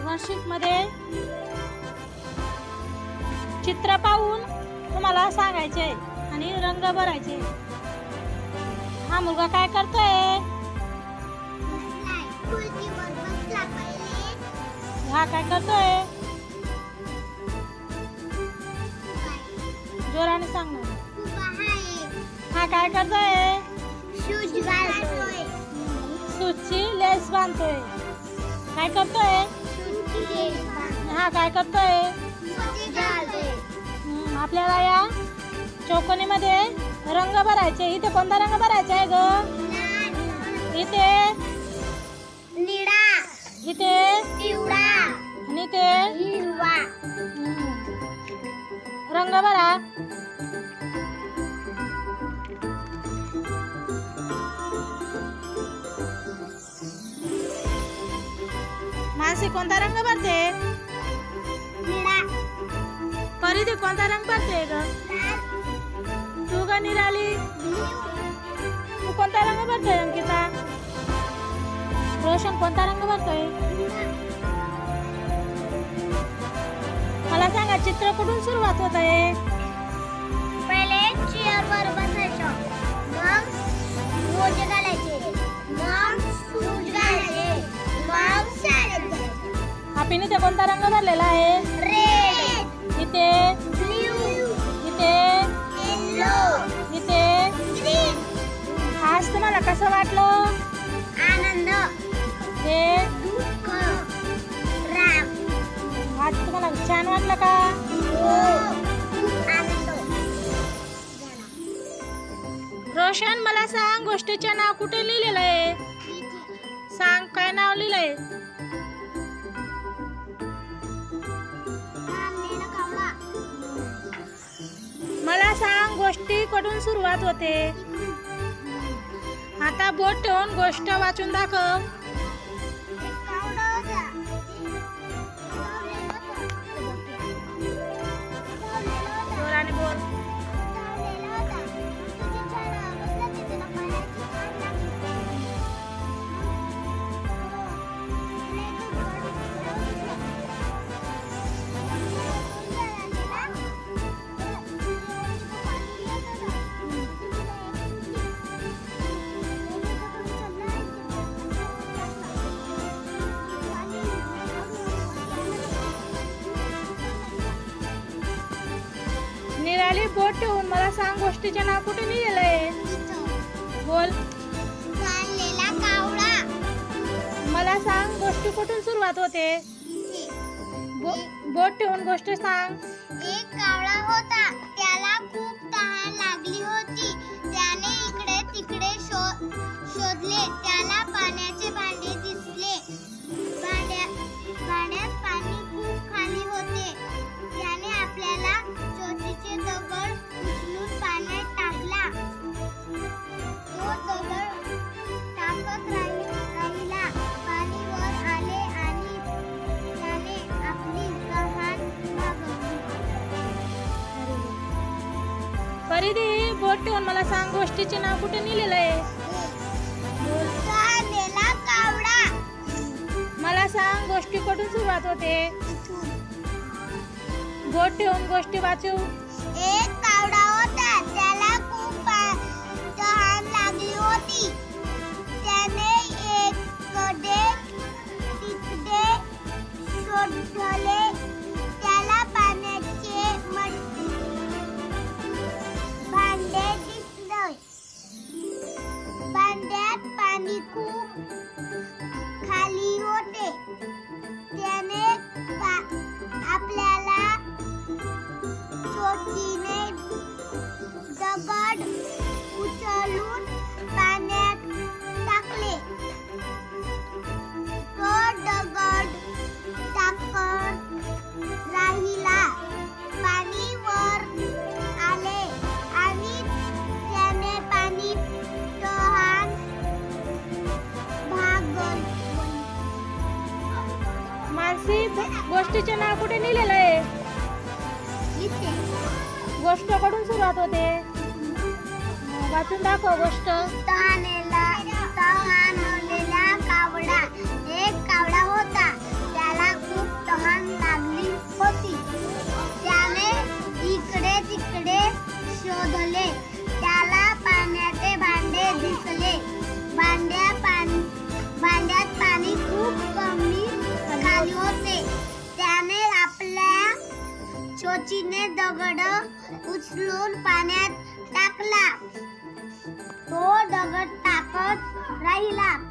Worksheet मध्ये चित्र पाहून तुम्हाला सांगायचे आणि रंग भरायचे। हा मुलगा काय करतोय? हा काय करतोय? जोराने सांग ना। हा काय करतोय? शूज घालतोय। शूजची लेस बांधतोय। काय करतोय? हा काय करतोय? आपल्याला या चौकोनीमध्ये रंग भरायचे। इथे कोणता रंग भरायचा आहे ग? इथे निळा, इथे पिवळा आणि इथे हिरवा। रंग भरा। मानसी कोणता रंग भरते? निळा। परिधी कोणता रंग भरते ग? तू ग निराली तू कोणता रंग भरतोय? अंकिता रोशन कोणता रंग भरतोय? मला सांगा चित्र कुठून सुरुवात होत आहे? पहिले चेअरवर बसायचं, मग रोज घालायचे, मग शूज घालायचे, मग शाळेत जायचे। आपण इथे कोणता रंग भरलेला आहे? रेड, इथे ब्लू, इथे येलो, इथे ग्रीन। आज तुम्हाला कसं वाटलं? आनंद, हे दुःख, राग। आज तुम्हाला छान वाटलं का? हो, खूप आनंद झाला। रोशन मला सांग गोष्टीचे नाव कुठे लिहिलेलं आहे? सांग काय नाव लिहिलंय? मला सांग गोष्टी कुठून सुरुवात होते? आता बोट ठेवून गोष्ट वाचून दाखव। जोराने बोल। निराली बोट ठेवून मला सांग गोष्टीचे नाव कुठे लिहिलेलं आहे? बोल। मला सांग गोष्टी कुठून सुरुवात होते? बोट ठेवून गोष्ट सांग। एक कावळा होता, त्याला खूप तहान लागली होती। त्याने इकडे तिकडे शोधले, त्याला पाण्याचे भांडे दिसले। भांड्यात पाणी खूप खाली होते। त्याने आपल्याला चोचीचे दगड उचलून पाण्यात टाकला। तो दगड टाकत राहिला, पाणी वर आले आणि त्याने आपली तहान भागवली। परिधी बोट ठेवून मला सांग गोष्टीचे नाव कुठे लिहिलेलं आहे? नेला कावळा। मला सांग गोष्टी कुठून सुरुवात होते? बोट ठेवून गोष्टी वाचू। एक कावळा होता, त्याला खूप तहान लागली होती। त्याने इकडे तिकडे शोधले, त्याला पाण्याचे भांडे दिसले। भांड्यात पाणी खूप खाली होते। त्याने आपल्याला चोचीने दगड उचलून पाण्यात टाकले। तो दगड टाकत राहिला, पाणी वर आले आणि त्याने पाणी तहान भागवली। मानसी गोष्टीचे नाव कुठे लिहिलेलं आहे? गोष्ट कडून सुरुवात होते? वाचून दाखव गोष्ट। तहानलेला कावळा। एक कावळा होता, त्याला खूप सोचीने दगड उचलून पाण्यात टाकला. तो दगड टाकत राहिला.